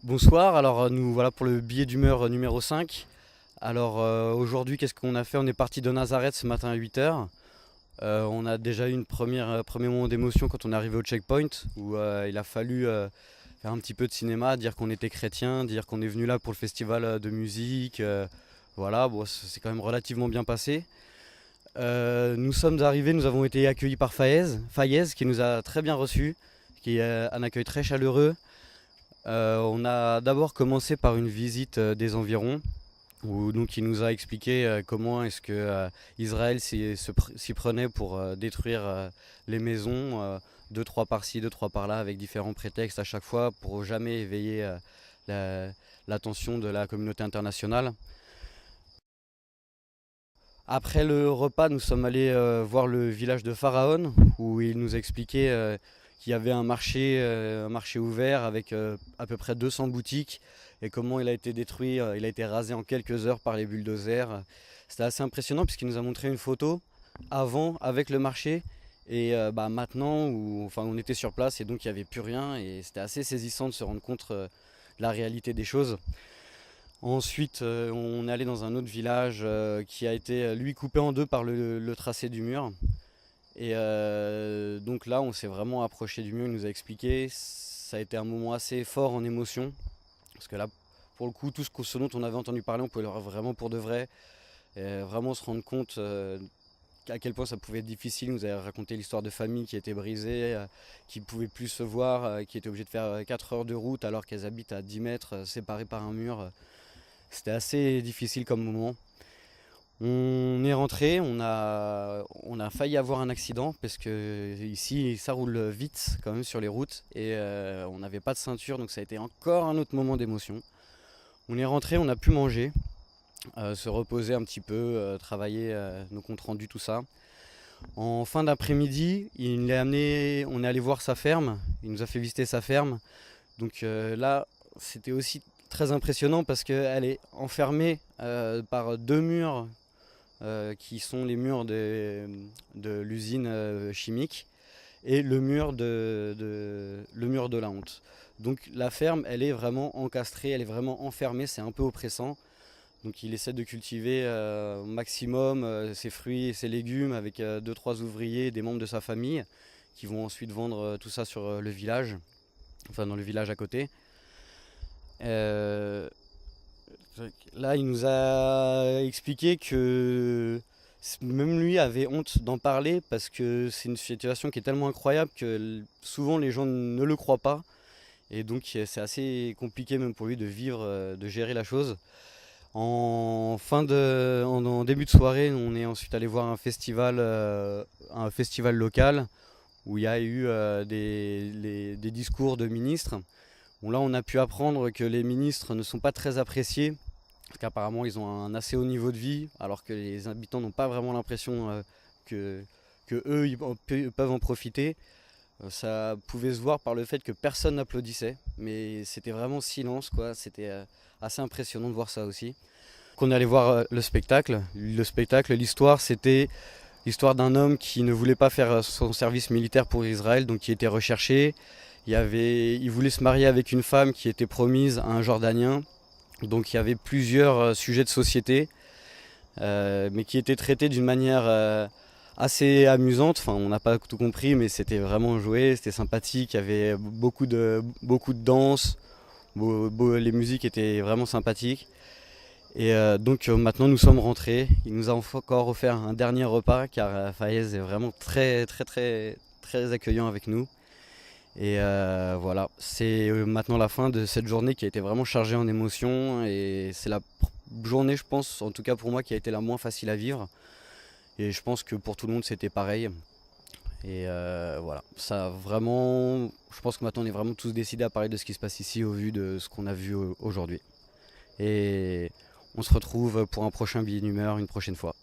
Bonsoir, alors nous voilà pour le billet d'humeur numéro 5. Alors aujourd'hui qu'est-ce qu'on a fait? On est parti de Nazareth ce matin à 8 h. On a déjà eu premier moment d'émotion quand on est arrivé au checkpoint où il a fallu faire un petit peu de cinéma, dire qu'on était chrétien, dire qu'on est venu là pour le festival de musique. Voilà, bon, c'est quand même relativement bien passé. Nous sommes arrivés, nous avons été accueillis par Fayez qui nous a très bien reçus, qui est un accueil très chaleureux. On a d'abord commencé par une visite des environs, où donc il nous a expliqué comment est-ce que Israël s'y prenait pour détruire les maisons, deux trois par-ci, deux trois par-là, avec différents prétextes à chaque fois pour jamais éveiller l'attention de la communauté internationale. Après le repas, nous sommes allés voir le village de Pharaon, où il nous expliquait qu'il y avait un marché ouvert avec à peu près 200 boutiques, et comment il a été détruit, il a été rasé en quelques heures par les bulldozers. C'était assez impressionnant puisqu'il nous a montré une photo avant avec le marché et maintenant où enfin, on était sur place et donc il n'y avait plus rien, et c'était assez saisissant de se rendre compte de la réalité des choses. Ensuite, on est allé dans un autre village qui a été lui coupé en deux par le tracé du mur. Et donc là, on s'est vraiment approché du mur, il nous a expliqué. Ça a été un moment assez fort en émotion. Parce que là, pour le coup, ce dont on avait entendu parler, on pouvait le voir vraiment pour de vrai. Et vraiment se rendre compte à quel point ça pouvait être difficile. Il nous avait raconté l'histoire de familles qui étaient brisées, qui ne pouvaient plus se voir, qui étaient obligées de faire 4 heures de route alors qu'elles habitent à 10 mètres, séparées par un mur. C'était assez difficile comme moment. On est rentré, on a failli avoir un accident parce que ici ça roule vite quand même sur les routes, et on n'avait pas de ceinture, donc ça a été encore un autre moment d'émotion. On est rentré, on a pu manger, se reposer un petit peu, travailler nos comptes rendus, tout ça. En fin d'après-midi, on est allé voir sa ferme, il nous a fait visiter sa ferme. Donc là, c'était aussi très impressionnant parce qu'elle est enfermée par deux murs qui sont les murs de l'usine chimique et le mur de la honte. Donc la ferme, elle est vraiment encastrée, elle est vraiment enfermée, c'est un peu oppressant. Donc il essaie de cultiver au maximum ses fruits et ses légumes avec deux trois ouvriers, des membres de sa famille, qui vont ensuite vendre tout ça sur le village, enfin dans le village à côté. Euh, Là, il nous a expliqué que même lui avait honte d'en parler parce que c'est une situation qui est tellement incroyable que souvent les gens ne le croient pas. Et donc c'est assez compliqué même pour lui de vivre, de gérer la chose. En début de soirée, on est ensuite allé voir un festival local où il y a eu des discours de ministres. Bon, là, on a pu apprendre que les ministres ne sont pas très appréciés parce qu'apparemment ils ont un assez haut niveau de vie, alors que les habitants n'ont pas vraiment l'impression que, que eux peuvent en profiter. Ça pouvait se voir par le fait que personne n'applaudissait, mais c'était vraiment silence, quoi. C'était assez impressionnant de voir ça aussi. On est allé voir le spectacle. L'histoire, c'était l'histoire d'un homme qui ne voulait pas faire son service militaire pour Israël, donc qui était recherché. Il voulait se marier avec une femme qui était promise à un Jordanien. Donc il y avait plusieurs sujets de société, mais qui étaient traités d'une manière assez amusante. Enfin, on n'a pas tout compris, mais c'était vraiment joué, c'était sympathique. Il y avait beaucoup de danse, les musiques étaient vraiment sympathiques. Et donc maintenant nous sommes rentrés. Il nous a encore offert un dernier repas car Fayez est vraiment très très très très accueillant avec nous. Et voilà, c'est maintenant la fin de cette journée qui a été vraiment chargée en émotions, et c'est la journée, je pense, en tout cas pour moi, qui a été la moins facile à vivre. Et je pense que pour tout le monde c'était pareil. Et voilà, ça vraiment, je pense que maintenant on est vraiment tous décidés à parler de ce qui se passe ici au vu de ce qu'on a vu aujourd'hui. Et on se retrouve pour un prochain billet d'humeur une prochaine fois.